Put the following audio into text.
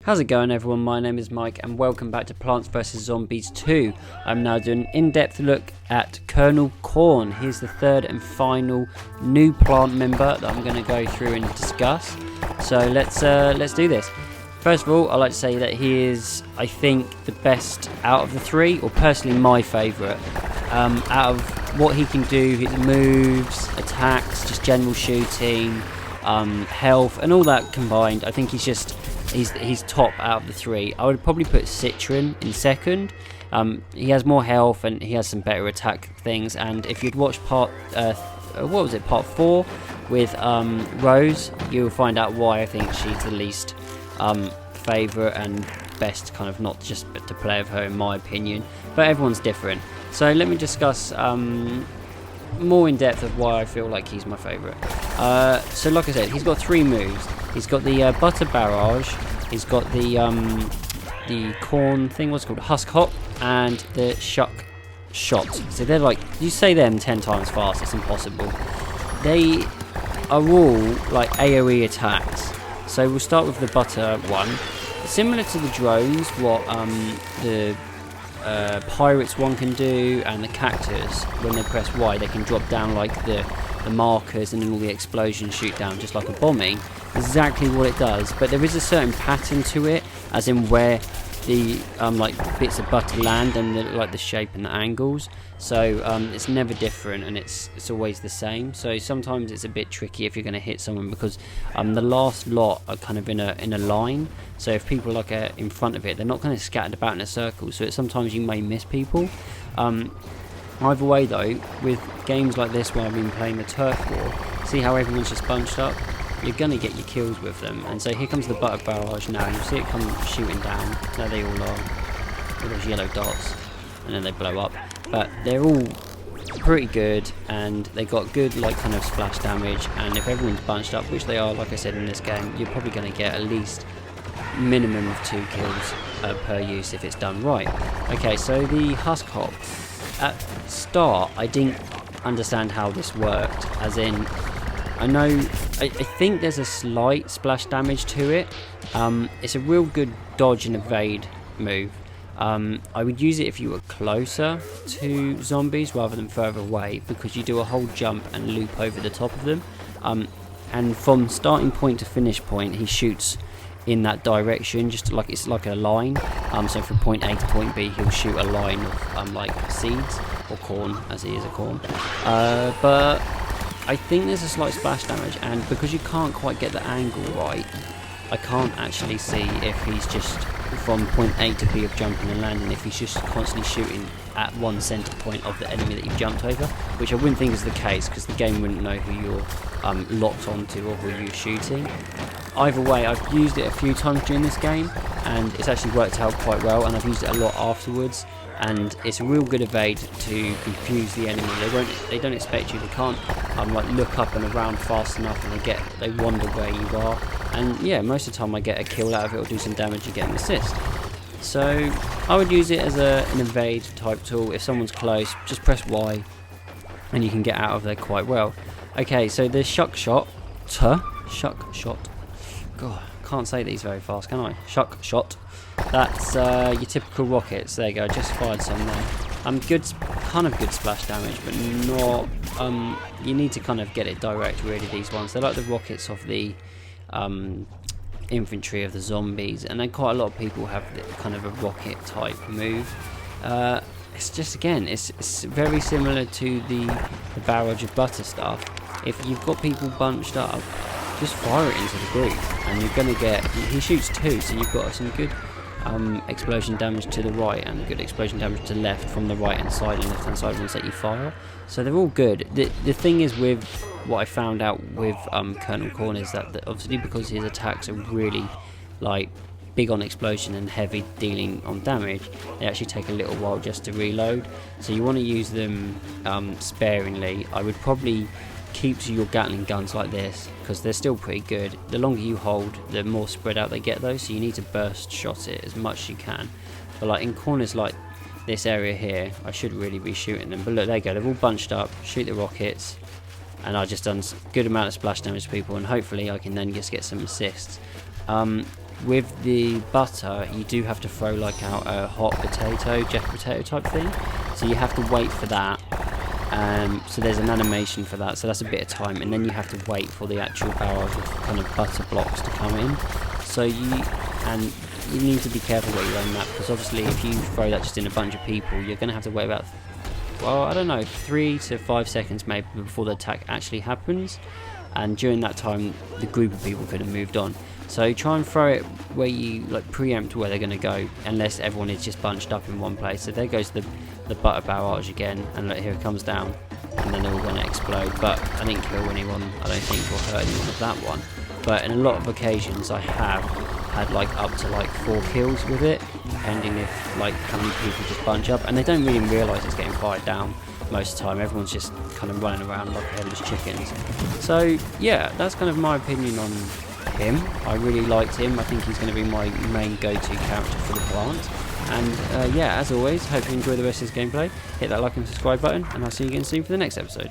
How's it going, everyone? My name is Mike and welcome back to Plants vs Zombies 2. I'm now doing an in-depth look at Kernel Corn. Here's the third and final new plant member that I'm going to go through and discuss. So let's do this. First of all, I'd like to say that he is, I think, the best out of the three, or personally my favourite. Out of what he can do, his moves, attacks, just general shooting, health and all that combined, I think he's top out of the three. I would probably put Citron in second. He has more health and he has some better attack things. And if you'd watched part 4 with Rose, you'll find out why I think she's the least favourite and best, kind of not just to play with her in my opinion. But everyone's different. So let me discuss more in depth of why I feel like he's my favourite. So like I said, he's got 3 moves. He's got the butter barrage, he's got the corn thing, what's it called, husk hop, and the shuck shot. So they're like, you say them 10 times fast, it's impossible. They are all like AoE attacks. So we'll start with the butter one. Similar to the drones, what the pirates one can do, and the cactus, when they press Y they can drop down like the markers and then all the explosions shoot down just like a bombing. Exactly what it does, but there is a certain pattern to it, as in where the like bits of butter land and the shape and the angles. So it's never different and it's always the same. So sometimes it's a bit tricky if you're going to hit someone, because the last lot are kind of in a line. So if people are like in front of it, they're not kind of scattered about in a circle, so sometimes you may miss people. Either way though, with games like this where I've been playing the turf war, see how everyone's just bunched up? You're going to get your kills with them. And so here comes the butter barrage now. You see it come shooting down. There they all are. All those yellow dots. And then they blow up. But they're all pretty good, and they got good like kind of splash damage. And if everyone's bunched up, which they are, like I said, in this game, you're probably going to get at least minimum of 2 kills per use if it's done right. Okay, so the husk hop. At start, I didn't understand how this worked, as in, I think there's a slight splash damage to it. It's a real good dodge and evade move. I would use it if you were closer to zombies rather than further away, because you do a whole jump and loop over the top of them. And from starting point to finish point, he shoots in that direction, just like it's like a line. So from point A to point B, he'll shoot a line of like seeds or corn, as he is a corn. But I think there's a slight splash damage, and because you can't quite get the angle right, I can't actually see if he's just from point A to B of jumping and landing, if he's just constantly shooting at one centre point of the enemy that you've jumped over, which I wouldn't think is the case, because the game wouldn't know who you're locked onto or who you're shooting. Either way, I've used it a few times during this game, and it's actually worked out quite well, and I've used it a lot afterwards. And it's a real good evade to confuse the enemy. They don't expect you. They can't like look up and around fast enough, and they wonder where you are. And yeah, most of the time I get a kill out of it or do some damage and get an assist. So I would use it as an evade type tool. If someone's close, just press Y and you can get out of there quite well. Okay, so the shuck shot. God, can't say these very fast, can I? Shuck shot. That's your typical rockets. There you go, just fired some there. Kind of good splash damage, but not. You need to kind of get it direct, really. These ones, they're like the rockets of the infantry of the zombies, and then quite a lot of people have kind of a rocket type move. It's just, again, it's very similar to the barrage of butter stuff. If you've got people bunched up, just fire it into the group, and you're gonna get. He shoots 2, so you've got some good explosion damage to the right and good explosion damage to the left from the right hand side and left hand side ones that you fire. So they're all good. The thing is, with what I found out with Kernel Corn, is that obviously because his attacks are really like big on explosion and heavy dealing on damage, they actually take a little while just to reload. So you want to use them sparingly. I would probably keep to your Gatling guns like this, because they're still pretty good. The longer you hold, the more spread out they get though, so you need to burst shot it as much as you can. But like in corners like this area here, I should really be shooting them. But look, there you go, they're all bunched up. Shoot the rockets, and I just done a good amount of splash damage to people, and hopefully I can then just get some assists. with the butter, you do have to throw like out a hot potato, jacket potato type thing. So you have to wait for that. So there's an animation for that, so that's a bit of time, and then you have to wait for the actual barrage of kind of butter blocks to come in. So you need to be careful where you aim that, because obviously if you throw that just in a bunch of people, you're going to have to wait about, well, I don't know, 3 to 5 seconds maybe before the attack actually happens. And during that time, the group of people could have moved on. So try and throw it where you like preempt where they're going to go, unless everyone is just bunched up in one place. So there goes the butter barrage again, and look, here it comes down, and then they're all going to explode. But I didn't kill anyone, I don't think, or hurt anyone with that one. But in a lot of occasions, I have had like up to like 4 kills with it, depending if like how many people just bunch up, and they don't really realise it's getting fired down. Most of the time, everyone's just kind of running around like headless chickens. So yeah, that's kind of my opinion on him. I really liked him. I think he's going to be my main go-to character for the plant. And yeah, as always, hope you enjoy the rest of this gameplay. Hit that like and subscribe button, and I'll see you again soon for the next episode.